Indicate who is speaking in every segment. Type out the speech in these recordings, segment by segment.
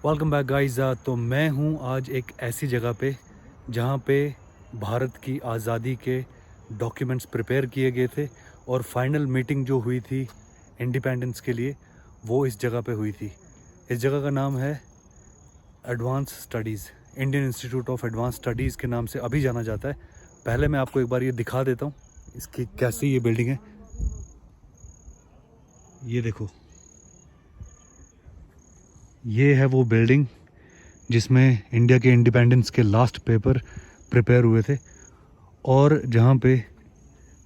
Speaker 1: Welcome back guys. तो मैं हूँ आज एक ऐसी जगह पे जहाँ पे भारत की आज़ादी के डॉक्यूमेंट्स प्रिपेयर किए गए थे और फाइनल मीटिंग जो हुई थी इंडिपेंडेंस के लिए वो इस जगह पे हुई थी। इस जगह का नाम है advance studies, Indian institute of advance studies के नाम से अभी जाना जाता है। पहले मैं आपको एक बार ये दिखा देता हूँ इसकी कैसी ये बिल्डिंग है। ये देखो, ये है वो बिल्डिंग जिसमें इंडिया के इंडिपेंडेंस के लास्ट पेपर प्रिपेयर हुए थे और जहाँ पे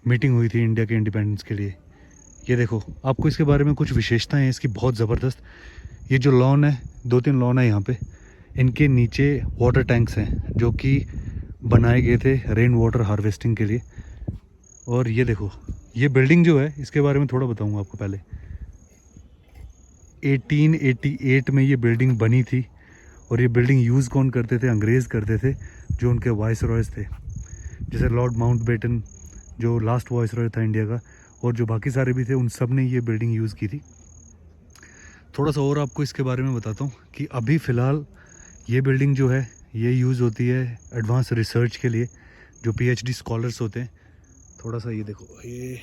Speaker 1: मीटिंग हुई थी इंडिया के इंडिपेंडेंस के लिए। ये देखो, आपको इसके बारे में कुछ विशेषताएं हैं इसकी बहुत ज़बरदस्त। ये जो लॉन है, 2-3 लॉन है यहाँ पे, इनके नीचे वाटर टैंक्स हैं जो कि बनाए गए थे रेन वाटर हार्वेस्टिंग के लिए। और ये देखो, ये बिल्डिंग जो है इसके बारे में थोड़ा बताऊँगा आपको। पहले 1888 में ये बिल्डिंग बनी थी और ये बिल्डिंग यूज़ कौन करते थे? अंग्रेज़ करते थे, जो उनके वाइस रॉयज़ थे, जैसे लॉर्ड माउंटबेटन जो लास्ट वाइस रॉय था इंडिया का, और जो बाकी सारे भी थे, उन सब ने ये बिल्डिंग यूज़ की थी। थोड़ा सा और आपको इसके बारे में बताता हूँ कि अभी फ़िलहाल ये बिल्डिंग जो है ये यूज़ होती है एडवांस रिसर्च के लिए, जो पीएचडी स्कॉलर्स होते हैं। थोड़ा सा ये देखो, ये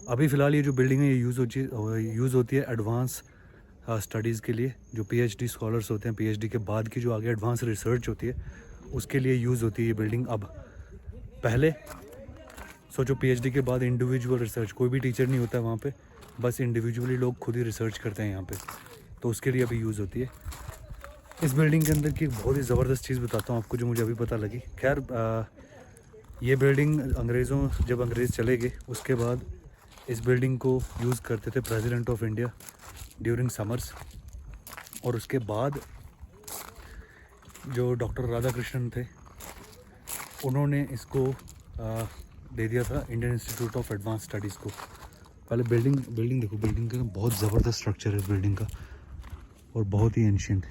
Speaker 1: अभी फ़िलहाल ये जो बिल्डिंग है ये यूज़ होती है एडवांस स्टडीज़ के लिए, जो पीएचडी स्कॉलर्स होते हैं, पीएचडी के बाद की जो आगे एडवांस रिसर्च होती है उसके लिए यूज़ होती है ये बिल्डिंग। अब पहले सोचो, पीएचडी के बाद इंडिविजुअल रिसर्च, कोई भी टीचर नहीं होता है वहाँ पे, बस इंडिविजुअली लोग खुद ही रिसर्च करते हैं यहाँ पे, तो उसके लिए अभी यूज़ होती है। इस बिल्डिंग के अंदर की बहुत ही ज़बरदस्त चीज़ बताता हूँ आपको जो मुझे अभी पता लगी। खैर, ये बिल्डिंग जब अंग्रेज़ चले गए उसके बाद इस बिल्डिंग को यूज़ करते थे president of India during summers, और उसके बाद जो डॉक्टर राधाकृष्णन थे उन्होंने इसको दे दिया था Indian institute of advance studies को। पहले बिल्डिंग देखो, बिल्डिंग का बहुत ज़बरदस्त स्ट्रक्चर है इस बिल्डिंग का और बहुत ही एंशिएंट।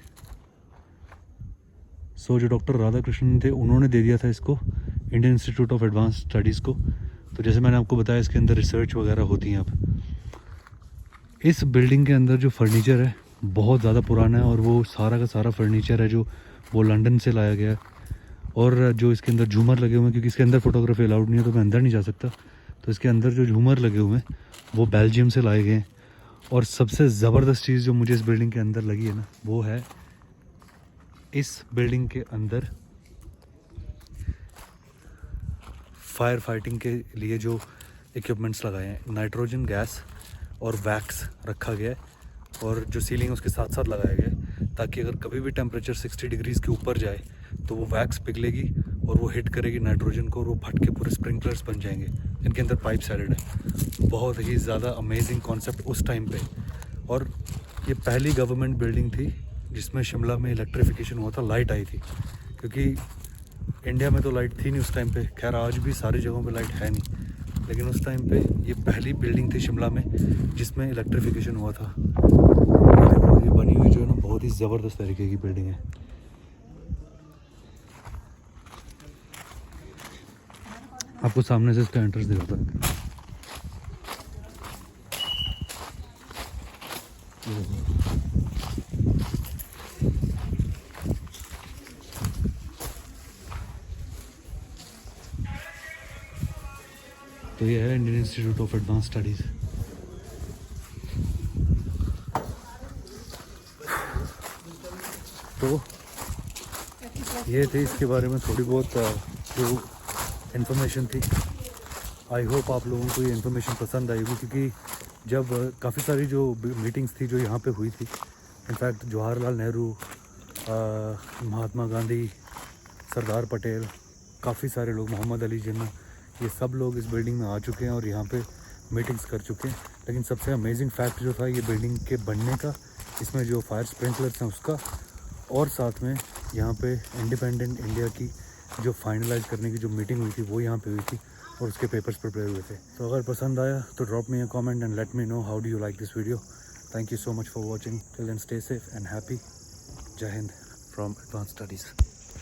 Speaker 1: जो डॉक्टर राधाकृष्णन थे उन्होंने दे दिया था इसको Indian institute of advance studies को। तो जैसे मैंने आपको बताया, इसके अंदर रिसर्च वगैरह होती हैं। अब इस बिल्डिंग के अंदर जो फर्नीचर है बहुत ज़्यादा पुराना है और वो सारा का सारा फर्नीचर है जो वो लंदन से लाया गया है। और जो इसके अंदर झूमर लगे हुए हैं, क्योंकि इसके अंदर फोटोग्राफी अलाउड नहीं है तो मैं अंदर नहीं जा सकता, तो इसके अंदर जो झूमर लगे हुए हैं वो बेल्जियम से लाए गए हैं। और सबसे ज़बरदस्त चीज़ जो मुझे इस बिल्डिंग के अंदर लगी है ना, वो है इस बिल्डिंग के अंदर फायर फाइटिंग के लिए जो इक्विपमेंट्स लगाए हैं, नाइट्रोजन गैस और वैक्स रखा गया है, और जो सीलिंग है उसके साथ साथ लगाया गया है, ताकि अगर कभी भी टेम्परेचर 60 डिग्रीज़ के ऊपर जाए तो वो वैक्स पिघलेगी और वो हिट करेगी नाइट्रोजन को और वो फट के पूरे स्प्रिंकलर्स बन जाएंगे जिनके अंदर पाइप्स एडेड है। बहुत ही ज़्यादा अमेजिंग कॉन्सेप्ट उस टाइम पे। और ये पहली गवर्नमेंट बिल्डिंग थी जिसमें शिमला में इलेक्ट्रिफिकेशन हुआ था, लाइट आई थी, क्योंकि इंडिया में तो लाइट थी नहीं उस टाइम पे। खैर, आज भी सारी जगहों पे लाइट है नहीं, लेकिन उस टाइम पे ये पहली बिल्डिंग थी शिमला में जिसमें इलेक्ट्रिफिकेशन हुआ था। ये बनी हुई जो है ना, बहुत ही ज़बरदस्त तरीके की बिल्डिंग है। आपको सामने से इसका एंट्रेंस दिखाता हूँ। तो ये है Indian institute of advance studies. तो ये थे इसके बारे में थोड़ी बहुत जो इन्फॉर्मेशन थी। आई होप आप लोगों को ये इन्फॉर्मेशन पसंद आई होगी, क्योंकि जब काफ़ी सारी जो मीटिंग्स थी जो यहाँ पे हुई थी, इनफैक्ट जवाहरलाल नेहरू, महात्मा गांधी, सरदार पटेल, काफ़ी सारे लोग, मोहम्मद अली जिन्ना, ये सब लोग इस बिल्डिंग में आ चुके हैं और यहाँ पे मीटिंग्स कर चुके हैं। लेकिन सबसे अमेजिंग फैक्ट जो था ये बिल्डिंग के बनने का, इसमें जो फायर स्प्रिंकलर्स हैं उसका, और साथ में यहाँ पे इंडिपेंडेंट इंडिया की जो फाइनलाइज करने की जो मीटिंग हुई थी वो यहाँ पे हुई थी और उसके पेपर्स प्रिपेयर हुए थे। तो अगर पसंद आया तो drop me a comment and let me know how do you like this video. Thank you so much for watching. Till then stay safe and happy. जय हिंद फ्रॉम एडवांस स्टडीज़।